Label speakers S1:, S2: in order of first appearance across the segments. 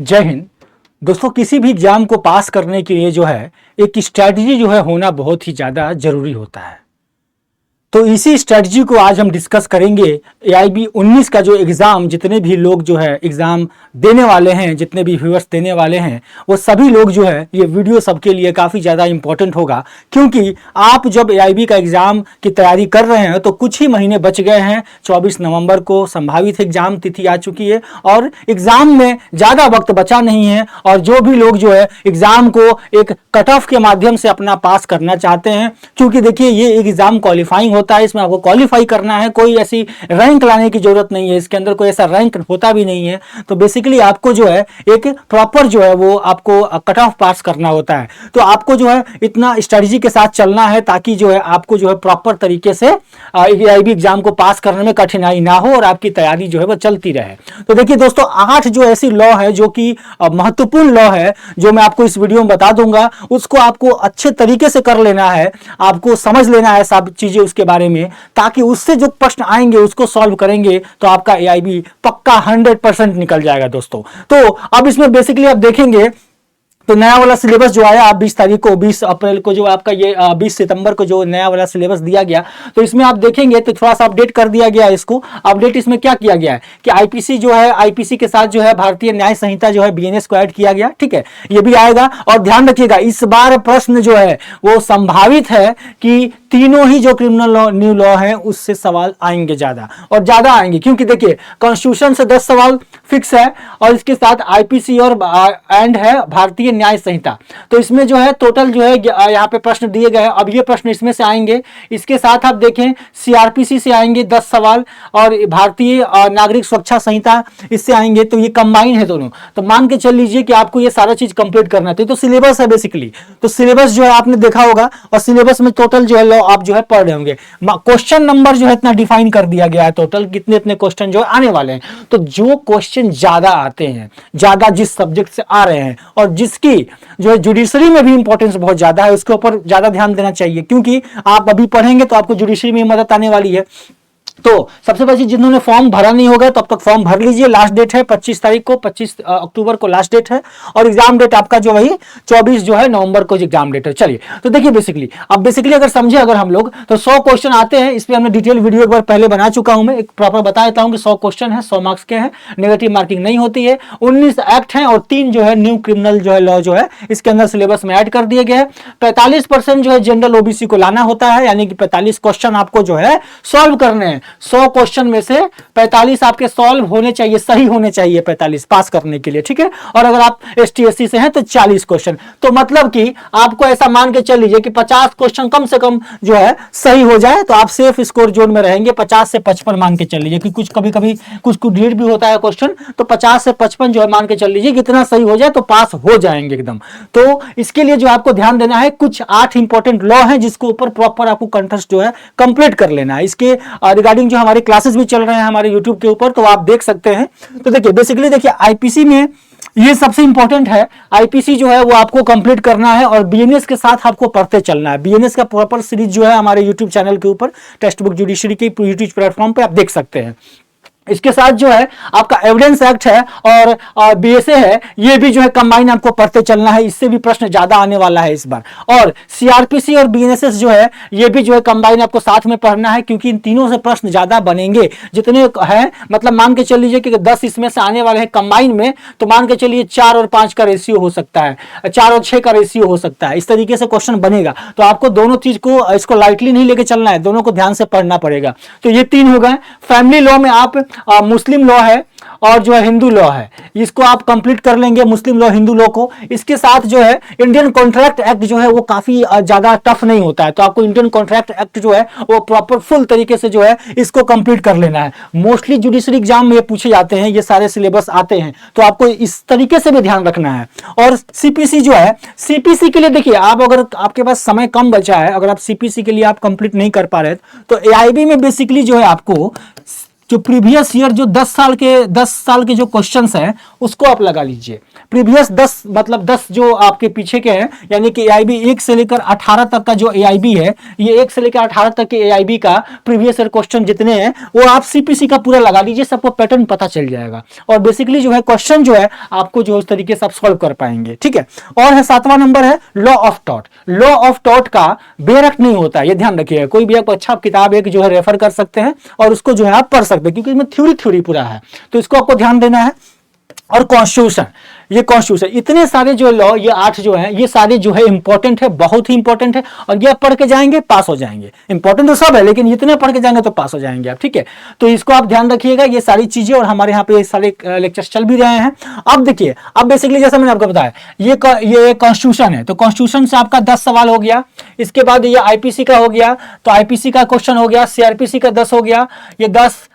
S1: जय हिंद। दोस्तों, किसी भी एग्जाम को पास करने के लिए जो है एक स्ट्रैटेजी जो है होना बहुत ही ज़्यादा जरूरी होता है। तो इसी स्ट्रैटेजी को आज हम डिस्कस करेंगे। AIB 19 का जो एग्ज़ाम, जितने भी लोग जो है एग्ज़ाम देने वाले हैं, जितने भी व्यूअर्स देने वाले हैं, वो सभी लोग जो है ये वीडियो सबके लिए काफ़ी ज़्यादा इंपॉर्टेंट होगा। क्योंकि आप जब AIB का एग्ज़ाम की तैयारी कर रहे हैं तो कुछ ही महीने बच गए हैं। 24 नवंबर को संभावित एग्ज़ाम तिथि आ चुकी है और एग्ज़ाम में ज़्यादा वक्त बचा नहीं है। और जो भी लोग जो है एग्ज़ाम को एक कट ऑफ के माध्यम से अपना पास करना चाहते हैं, क्योंकि देखिए ये एग्ज़ाम क्वालिफाइंग होता है, इसमें आपको क्वालिफाई करना है, कोई ऐसी रैंक लाने की जरूरत नहीं है, इसके अंदर कोई ऐसा रैंक होता भी नहीं है। तो बेसिकली आपको जो है एक प्रॉपर जो है वो आपको कट ऑफ पास करना होता है। तो आपको जो है इतना स्ट्रेटजी के साथ चलना है ताकि जो है आपको जो है प्रॉपर तरीके से AIB एग्जाम को पास करने में कठिनाई ना हो और आपकी तैयारी जो है वो चलती रहे। तो देखिए दोस्तों, 8 जो ऐसी लॉ है जो कि महत्वपूर्ण लॉ है, जो मैं आपको इस वीडियो में बता दूंगा, उसको आपको अच्छे तरीके से कर लेना है, आपको समझ लेना है सब चीजें उसके बारे में, ताकि उससे जो प्रश्न आएंगे उसको सॉल्व करेंगे तो आपका AIB पक्का 100% निकल जाएगा दोस्तों। तो अब इसमें बेसिकली आप देखेंगे तो नया वाला सिलेबस जो आया 20 तारीख को, 20 अप्रैल को, जो आपका ये 20 सितंबर को जो नया वाला सिलेबस दिया गया, तो इसमें आप देखेंगे तो थोड़ा सा अपडेट कर दिया गया है। इसको अपडेट इसमें क्या किया गया है कि IPC जो है, IPC के साथ जो है भारतीय न्याय संहिता जो है BNS को ऐड किया गया। ठीक है, ये भी आएगा। और ध्यान रखिएगा, इस बार प्रश्न जो है वो संभावित है कि तीनों ही जो क्रिमिनल लॉ, न्यू लॉ है, उससे सवाल आएंगे ज्यादा और ज्यादा आएंगे। क्योंकि देखिए कॉन्स्टिट्यूशन से 10 सवाल फिक्स है और इसके साथ IPC और एंड है भारतीय न्याय संहिता। तो इसमें जो है टोटल जो है यहाँ पे प्रश्न दिए गए हैं। अब ये प्रश्न इसमें से आएंगे। इसके साथ आप देखें CRPC से आएंगे 10 सवाल और भारतीय नागरिक सुरक्षा संहिता इससे आएंगे। तो ये कंबाइन है दोनों। तो मान के चल लीजिए कि आपको ये सारा चीज कंप्लीट करना है। तो सिलेबस है बेसिकली। तो सिलेबस जो है आपने देखा होगा और सिलेबस में टोटल जो है लॉ आप जो है पढ़ रहे होंगे। क्वेश्चन नंबर जो है इतना डिफाइन कर दिया गया है, टोटल कितने इतने क्वेश्चन जो है आने वाले हैं। तो जो क्वेश्चन ज्यादा आते हैं, ज्यादा जिस सब्जेक्ट से आ रहे हैं और जिसकी जो है जुडिशरी में भी इंपॉर्टेंस बहुत ज्यादा है, उसके ऊपर ज्यादा ध्यान देना चाहिए। क्योंकि आप अभी पढ़ेंगे तो आपको जुडिशरी में मदद आने वाली है। तो सबसे पहले जिन्होंने फॉर्म भरा नहीं होगा तब तक फॉर्म भर लीजिए। लास्ट डेट है 25 तारीख को, 25 अक्टूबर को लास्ट डेट है और एग्जाम डेट आपका जो वही 24 जो है नवंबर को एग्जाम डेट है। चलिए, तो देखिए बेसिकली अगर समझे अगर हम लोग तो 100 क्वेश्चन आते हैं। इस पर हमने डिटेल वीडियो एक बार पहले बना चुका हूं मैं, एक प्रॉपर बता देता हूं कि 100 क्वेश्चन है, 100 मार्क्स के हैं, नेगेटिव मार्किंग नहीं होती है। 19 एक्ट हैं और 3 जो है न्यू क्रिमिनल जो है लॉ जो है इसके अंदर सिलेबस में ऐड कर दिए गए हैं। 45% जो है जनरल OBC को लाना होता है, यानी कि 45 क्वेश्चन आपको जो है सॉल्व करने हैं। 100 क्वेश्चन में से 45 आपके सॉल्व होने चाहिए, सही होने चाहिए 45 पास करने के लिए। ठीक है, और अगर आप ST SC से हैं तो 40 क्वेश्चन। तो मतलब कि आपको ऐसा मान के चल लीजिए कि 50 क्वेश्चन कम से कम जो है सही हो जाए तो आप सेफ स्कोर जोन में रहेंगे। 50 से 55 मान के चल लीजिए कि कुछ कभी कभी कुछ डिलीट भी होता है क्वेश्चन, तो 50 से 55 जो है मान के चल लीजिए कितना सही हो जाए तो पास हो जाएंगे एकदम। तो इसके लिए जो आपको ध्यान देना है, कुछ 8 इंपॉर्टेंट लॉ है जिसके ऊपर प्रॉपर आपको कंटेस्ट जो है कंप्लीट कर लेना है। इसके रिगार्डिंग जो हमारे क्लासेस भी चल रहे हैं हमारे YouTube के ऊपर, तो आप देख सकते हैं। तो देखिए बेसिकली देखिए IPC में ये सबसे इंपॉर्टेंट है। IPC जो है वो आपको कंप्लीट करना है और BNS के साथ आपको पढ़ते चलना है। BNS का प्रॉपर सीरीज जो है हमारे YouTube चैनल के ऊपर, टेक्स्ट बुक जुडिशरी के YouTube प्लेटफॉर्म पे आप देख सकते हैं। इसके साथ जो है आपका एविडेंस एक्ट है और BSA है, ये भी जो है कंबाइन आपको पढ़ते चलना है। इससे भी प्रश्न ज्यादा आने वाला है इस बार। और CRPC और BNSS जो है ये भी जो है कंबाइन आपको साथ में पढ़ना है, क्योंकि इन तीनों से प्रश्न ज्यादा बनेंगे जितने हैं। मतलब मान के चल लीजिए कि 10 इसमें से आने वाले हैं कंबाइन में, तो मान के चलिए 4 और 5 का रेशियो हो सकता है, 4 और 6 का रेशियो हो सकता है। इस तरीके से क्वेश्चन बनेगा। तो आपको दोनों चीज को, इसको लाइटली नहीं लेके चलना है, दोनों को ध्यान से पढ़ना पड़ेगा। तो ये 3 हो गए। फैमिली लॉ में आप मुस्लिम लॉ है और जो है हिंदू लॉ है, इसको आप कंप्लीट कर लेंगे, मुस्लिम लॉ हिंदू लॉ को। इसके साथ जो है इंडियन कॉन्ट्रैक्ट एक्ट जो है वो काफी ज्यादा टफ नहीं होता है, तो आपको इंडियन कॉन्ट्रैक्ट एक्ट जो है वो प्रॉपर फुल तरीके से जो है इसको कंप्लीट कर लेना है। मोस्टली जुडिशरी एग्जाम में ये पूछे जाते हैं, ये सारे सिलेबस आते हैं, तो आपको इस तरीके से भी ध्यान रखना है। और CPC जो है, CPC के लिए देखिए आप, अगर आपके पास समय कम बचा है, अगर आप CPC के लिए आप कंप्लीट नहीं कर पा रहे तो AIB में बेसिकली जो है आपको जो प्रीवियस ईयर जो 10 साल के जो क्वेश्चंस हैं उसको आप लगा लीजिए। प्रीवियस 10 मतलब 10 जो आपके पीछे के हैं, यानी कि एआईबी 1 से लेकर 18 तक का जो एआईबी है, ये 1 से लेकर 18 तक के एआईबी का प्रीवियस ईयर क्वेश्चन जितने हैं वो आप सीपीसी का पूरा लगा लीजिए, सबको पैटर्न पता चल जाएगा और बेसिकली जो है क्वेश्चन जो है आपको जो उस तरीके से आप सॉल्व कर पाएंगे। ठीक है, और है 7वां नंबर है law of taught. Law of taught का बेरट नहीं होता है, ये ध्यान रखिएगा। कोई भी आपको अच्छा किताब एक जो है रेफर कर सकते हैं और उसको जो है आप पढ़ सकते हैं, क्योंकि इसमें थ्योरी पूरा है, तो इसको आपको ध्यान देना है। और कॉन्स्टिट्यूशन, ये कॉन्स्टिट्यूशन, इतने सारे जो लॉ, ये 8 जो है, ये सारे जो है इंपॉर्टेंट है, बहुत ही इंपॉर्टेंट है, और ये आप पढ़ के जाएंगे पास हो जाएंगे। इंपॉर्टेंट तो सब है, लेकिन इतने पढ़ के जाएंगे तो पास हो जाएंगे आप। ठीक है, तो इसको आप ध्यान रखिएगा, ये सारी चीजें। और हमारे यहाँ पे ये सारे लेक्चर्स चल भी रहे हैं। अब देखिए, अब बेसिकली जैसा मैंने आपको बताया, ये कॉन्स्टिट्यूशन है, तो कॉन्स्टिट्यूशन से आपका 10 सवाल हो गया। इसके बाद ये आईपीसी का हो गया, तो आईपीसी का क्वेश्चन हो गया। सीआरपीसी का 10 हो गया, ये 10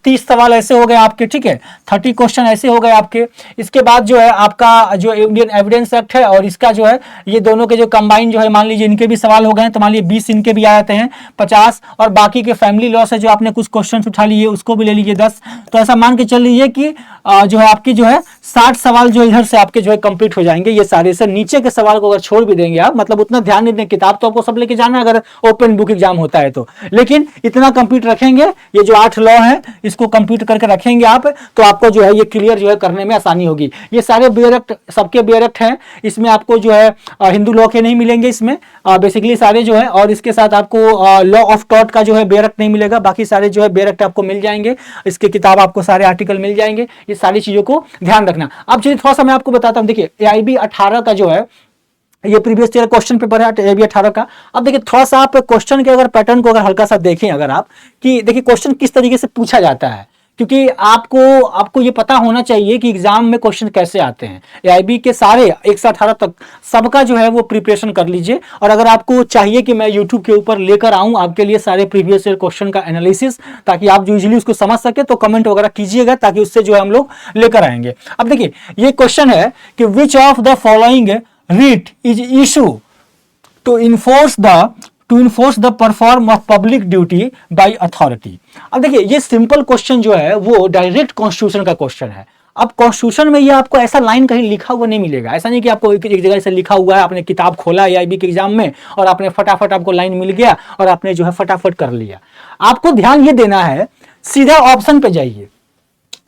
S1: 30 सवाल ऐसे हो गए आपके। ठीक है, 30 क्वेश्चन ऐसे हो गए आपके। इसके बाद जो है आपका जो इंडियन एविडेंस एक्ट है और इसका जो है, ये दोनों के जो कंबाइन जो है, मान लीजिए इनके भी सवाल हो गए, तो मान लीजिए 20 इनके भी आ जाते हैं, 50, और बाकी के फैमिली लॉ से जो आपने कुछ क्वेश्चन उठा लिए उसको भी ले लीजिए 10। तो ऐसा मान के चल लीजिए कि जो है आपकी जो है 60 सवाल जो इधर से आपके जो है कंप्लीट हो जाएंगे। ये सारे से नीचे के सवाल को अगर छोड़ भी देंगे आप, मतलब उतना ध्यान नहीं दें, किताब तो आपको सब लेके जाना है अगर ओपन बुक एग्जाम होता है तो, लेकिन इतना कंप्लीट रखेंगे, ये जो 8 लॉ है इसको कंप्लीट करके रखेंगे आप, तो आपको जो है ये क्लियर जो है करने में आसानी होगी। ये सारे बेयरक्ट, सबके बेयरक्ट हैं, इसमें आपको जो है हिंदू लॉ के नहीं मिलेंगे इसमें, बेसिकली सारे जो है, और इसके साथ आपको लॉ ऑफ टॉट का जो है बेयरक्ट नहीं मिलेगा, बाकी सारे जो है बेयरक्ट आपको मिल जाएंगे, इसके किताब आपको सारे आर्टिकल मिल जाएंगे। ये सारी चीजों को ध्यान रखना। अब चलिए थोड़ा सा मैं आपको बताता हूं। देखिए एआईबी 18 का जो है, ये प्रीवियस ईयर क्वेश्चन पेपर है एआईबी 18 का। अब देखिए थोड़ा सा आप क्वेश्चन के अगर पैटर्न को अगर हल्का सा देखें अगर आप, कि देखिए क्वेश्चन किस तरीके से पूछा जाता है, क्योंकि आपको ये पता होना चाहिए कि एग्जाम में क्वेश्चन कैसे आते हैं। एआईबी के सारे 1 से 18 तक सबका जो है वो प्रिपरेशन कर लीजिए। और अगर आपको चाहिए कि मैं यूट्यूब के ऊपर लेकर आऊं आपके लिए सारे प्रीवियस ईयर क्वेश्चन का एनालिसिस, ताकि आप जो इजीली उसको समझ सके, तो कमेंट वगैरह कीजिएगा, ताकि उससे जो है हम लोग लेकर आएंगे। अब देखिए ये क्वेश्चन है कि which of the following writ is issue to enforce the perform of public duty by authority. अब देखिए ये सिंपल क्वेश्चन जो है वो डायरेक्ट कॉन्स्टिट्यूशन का क्वेश्चन है। अब कॉन्स्टिट्यूशन में ये आपको ऐसा लाइन कहीं लिखा हुआ नहीं मिलेगा, ऐसा नहीं कि आपको एक जगह से लिखा हुआ है, आपने किताब खोला एआईबी के एग्जाम में और आपने फटाफट आपको लाइन मिल गया और आपने जो है फटाफट कर लिया। आपको ध्यान ये देना है, सीधा ऑप्शन पे जाइए,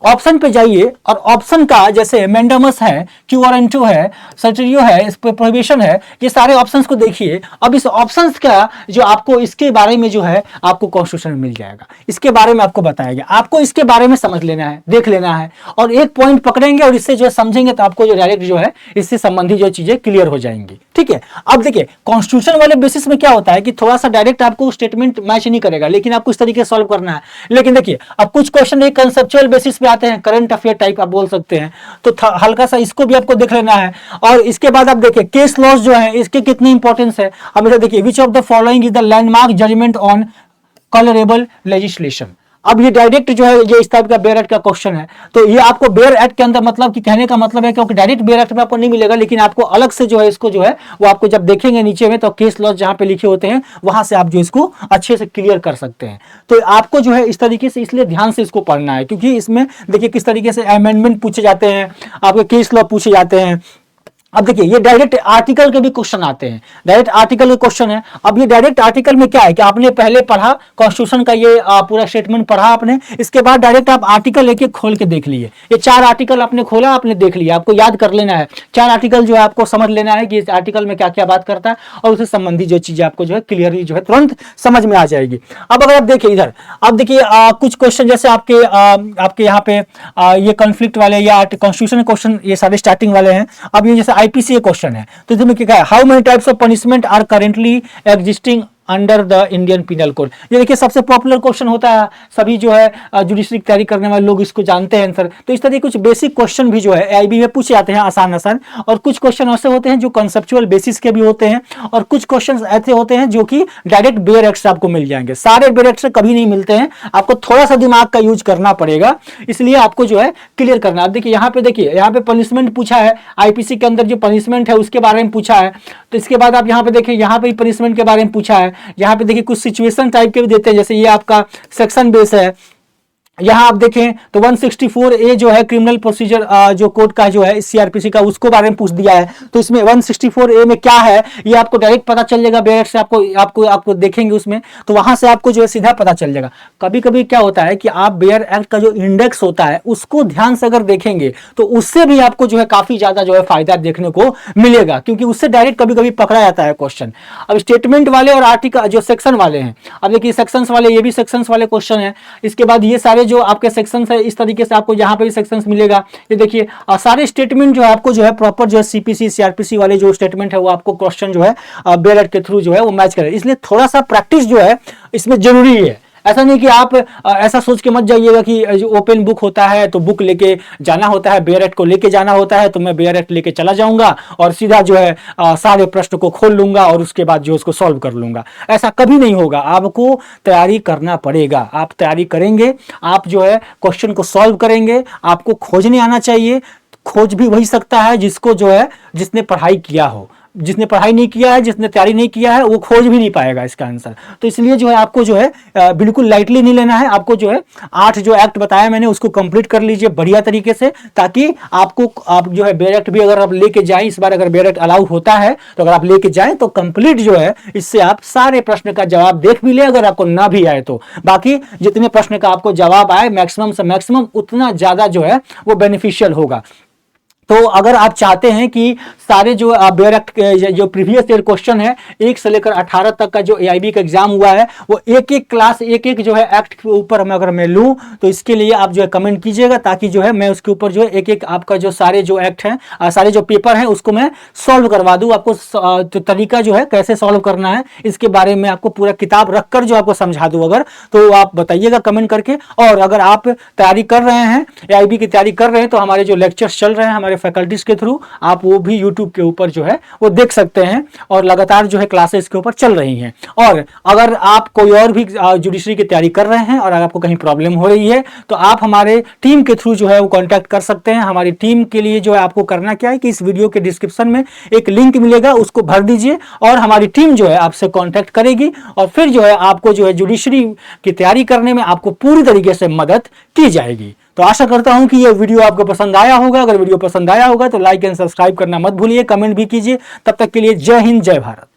S1: ऑप्शन पे जाइए, और ऑप्शन का जैसे मैंडामस है, क्यूआरएन2 है, सर्टियो है, इस पे प्रोहिबिशन है, ये सारे ऑप्शंस को देखिए। अब इस ऑप्शंस का जो आपको इसके बारे में जो है आपको कॉन्स्टिट्यूशन में मिल जाएगा, इसके बारे में आपको बताएगा, आपको इसके बारे में समझ लेना है, देख लेना है, और एक पॉइंट पकड़ेंगे और इससे जो है समझेंगे, तो आपको जो डायरेक्ट जो है इससे संबंधित जो चीजें क्लियर हो जाएंगी। ठीक है, अब देखिए कॉन्स्टिट्यूशन वाले बेसिस में क्या होता है कि थोड़ा सा डायरेक्ट आपको स्टेटमेंट मैच नहीं करेगा, लेकिन आपको इस तरीके से सॉल्व करना है। लेकिन देखिए अब कुछ क्वेश्चन एक कंसेप्चुअल बेसिस पे आते हैं, करंट अफेयर टाइप आप बोल सकते हैं, तो हल्का सा इसको भी आपको देख लेना है। और इसके बाद आप देखिए केस लॉस जो है इसके कितनी इंपॉर्टेंस है। अब इधर देखिए which of the following is the landmark judgment on colourable legislation. अब ये डायरेक्ट जो है ये इस टाइप का बेयर एक्ट का क्वेश्चन है, तो ये आपको बेयर एक्ट के अंदर मतलब कि कहने का मतलब है, क्योंकि डायरेक्ट बेयर एक्ट में आपको नहीं मिलेगा, लेकिन आपको अलग से जो है इसको जो है वो आपको जब देखेंगे नीचे में, तो केस लॉस जहां पे लिखे होते हैं वहां से आप जो इसको अच्छे से क्लियर कर सकते हैं। तो आपको जो है इस तरीके से इसलिए ध्यान से इसको पढ़ना है, क्योंकि इसमें देखिए किस तरीके से अमेंडमेंट पूछे जाते हैं, आपके केस लॉ पूछे जाते हैं। अब देखिए ये डायरेक्ट आर्टिकल के भी क्वेश्चन आते हैं, डायरेक्ट आर्टिकल के क्वेश्चन है। अब ये डायरेक्ट आर्टिकल में क्या है कि आपने पहले पढ़ा कॉन्स्टिट्यूशन का ये पूरा स्टेटमेंट पढ़ा आपने, इसके बाद डायरेक्ट आप आर्टिकल एक एक खोल के देख लिए। ये 4 आर्टिकल आपने खोला, आपने देख लिया, आपको याद कर लेना है 4 आर्टिकल जो है आपको समझ लेना है कि इस आर्टिकल में क्या क्या बात करता है, और उससे संबंधित जो चीजें आपको जो है क्लियरली जो है तुरंत समझ में आ जाएगी। अब अगर आप देखिए इधर, अब देखिए कुछ क्वेश्चन जैसे आपके यहाँ पे ये कॉन्फ्लिक्ट वाले या कॉन्स्टिट्यूशन क्वेश्चन ये सारे स्टार्टिंग वाले हैं। अब ये जैसे आईपीसी क्वेश्चन है, तो इसमें क्या है, how many types of punishment are currently existing under the Indian penal code. ये देखिए सबसे पॉपुलर क्वेश्चन होता है, सभी जो है जुडिशरी की तैयारी करने वाले लोग इसको जानते हैं आंसर। तो इस तरह के कुछ बेसिक क्वेश्चन भी जो है एआईबी में पूछे जाते हैं आसान आसान, और कुछ क्वेश्चन ऐसे होते हैं जो कंसेप्चुअल बेसिस के भी होते हैं, और कुछ क्वेश्चन ऐसे होते हैं जो कि डायरेक्ट बेयर एक्ट से आपको मिल जाएंगे। सारे बेयर एक्ट से कभी नहीं मिलते हैं, आपको थोड़ा सा दिमाग का यूज करना पड़ेगा, इसलिए आपको जो है क्लियर करना। आप देखिए यहाँ पे पनिशमेंट पूछा है, आईपीसी के अंदर जो पनिशमेंट है उसके बारे में पूछा है। तो इसके बाद आप यहाँ पे देखिए, यहाँ पे पनिशमेंट के बारे में पूछा है। यहाँ पे देखिए कुछ सिचुएशन टाइप के भी देते हैं, जैसे ये आपका सेक्शन बेस है, यहाँ आप देखें तो 164A जो है क्रिमिनल प्रोसीजर जो कोड का जो है सीआरपीसी का, उसको बारे में पूछ दिया है। तो इसमें 164A में क्या है ये आपको डायरेक्ट पता चल जाएगा, डायरेक्ट से आपको देखेंगे उसमें, तो वहां से आपको जो है सीधा पता चल जाएगा। कभी कभी क्या होता है कि आप बेयर एक्ट का जो इंडेक्स होता है उसको ध्यान से अगर देखेंगे तो उससे भी आपको जो है काफी ज्यादा जो है फायदा देखने को मिलेगा, क्योंकि उससे डायरेक्ट कभी कभी पकड़ा जाता है क्वेश्चन। अब स्टेटमेंट वाले और आर्टिकल जो सेक्शन वाले हैं, अब देखिए सेक्शंस वाले, ये भी सेक्शंस वाले क्वेश्चन है। इसके बाद ये सारे जो आपके सेक्शंस है, इस तरीके से आपको यहाँ पे भी सेक्शंस मिलेगा। ये देखिए सारे स्टेटमेंट जो है आपको जो है प्रॉपर जो है सीपीसी सीआरपीसी वाले जो स्टेटमेंट है वो आपको क्वेश्चन जो है बेयर के थ्रू जो है वो मैच करे। इसलिए थोड़ा सा प्रैक्टिस जो है इसमें जरूरी है। ऐसा नहीं कि आप ऐसा सोच के मत जाइएगा कि जो ओपन बुक होता है तो बुक लेके जाना होता है, बेयर एक्ट को लेके जाना होता है तो मैं बेयर एक्ट लेके चला जाऊंगा और सीधा जो है सारे प्रश्न को खोल लूंगा और उसके बाद जो उसको सॉल्व कर लूंगा। ऐसा कभी नहीं होगा, आपको तैयारी करना पड़ेगा। आप तैयारी करेंगे, आप जो है क्वेश्चन को सॉल्व करेंगे, आपको खोजने आना चाहिए। खोज भी वही सकता है जिसको जो है जिसने पढ़ाई किया हो। जिसने पढ़ाई नहीं किया है, जिसने तैयारी नहीं किया है, वो खोज भी नहीं पाएगा इसका आंसर। तो इसलिए जो है आपको जो है बिल्कुल लाइटली नहीं लेना है। आपको जो है 8 जो एक्ट बताया मैंने उसको कंप्लीट कर लीजिए बढ़िया तरीके से, ताकि आप जो है बेयर एक्ट भी अगर आप लेके जाएं, इस बार अगर बेयर एक्ट अलाउ होता है तो अगर आप लेके जाएं तो कंप्लीट जो है इससे आप सारे प्रश्न का जवाब देख भी ले, अगर आपको ना भी आए तो। बाकी जितने प्रश्न का आपको जवाब आए मैक्सिमम से मैक्सिमम उतना ज्यादा जो है वो बेनिफिशियल होगा। तो अगर आप चाहते हैं कि सारे जो बेयर एक्ट जो प्रीवियस ईयर क्वेश्चन है 1 से लेकर 18 तक का जो एआईबी का एग्जाम हुआ है वो एक एक क्लास एक एक जो है एक्ट के ऊपर अगर मैं लूं तो इसके लिए आप जो है कमेंट कीजिएगा, ताकि जो है मैं उसके ऊपर जो है एक एक आपका जो सारे जो एक्ट हैं सारे जो पेपर हैं उसको मैं सॉल्व करवा दूं। आपको तो तरीका जो है कैसे सॉल्व करना है इसके बारे में आपको पूरा किताब रखकर जो आपको समझा दूं अगर, तो आप बताइएगा कमेंट करके। और अगर आप तैयारी कर रहे हैं, एआईबी की तैयारी कर रहे हैं, तो हमारे जो लेक्चर्स चल रहे हैं हमारे फैकल्टीज के थ्रू आप वो भी यूट्यूब के ऊपर जो है वो देख सकते हैं और लगातार जो है क्लासेस के ऊपर चल रही हैं। और अगर आप कोई और भी जुडिशरी की तैयारी कर रहे हैं और अगर आपको कहीं प्रॉब्लम हो रही है तो आप हमारे टीम के थ्रू जो है वो कांटेक्ट कर सकते हैं। हमारी टीम के लिए जो है आपको करना क्या है कि इस वीडियो के डिस्क्रिप्शन में एक लिंक मिलेगा, उसको भर दीजिए और हमारी टीम जो है आपसे कांटेक्ट करेगी और फिर जो है आपको जो है जुडिशरी की तैयारी करने में आपको पूरी तरीके से मदद की जाएगी। तो आशा करता हूं कि यह वीडियो आपको पसंद आया होगा। अगर वीडियो पसंद आया होगा तो लाइक एंड सब्सक्राइब करना मत भूलिए, कमेंट भी कीजिए। तब तक के लिए जय हिंद, जय भारत।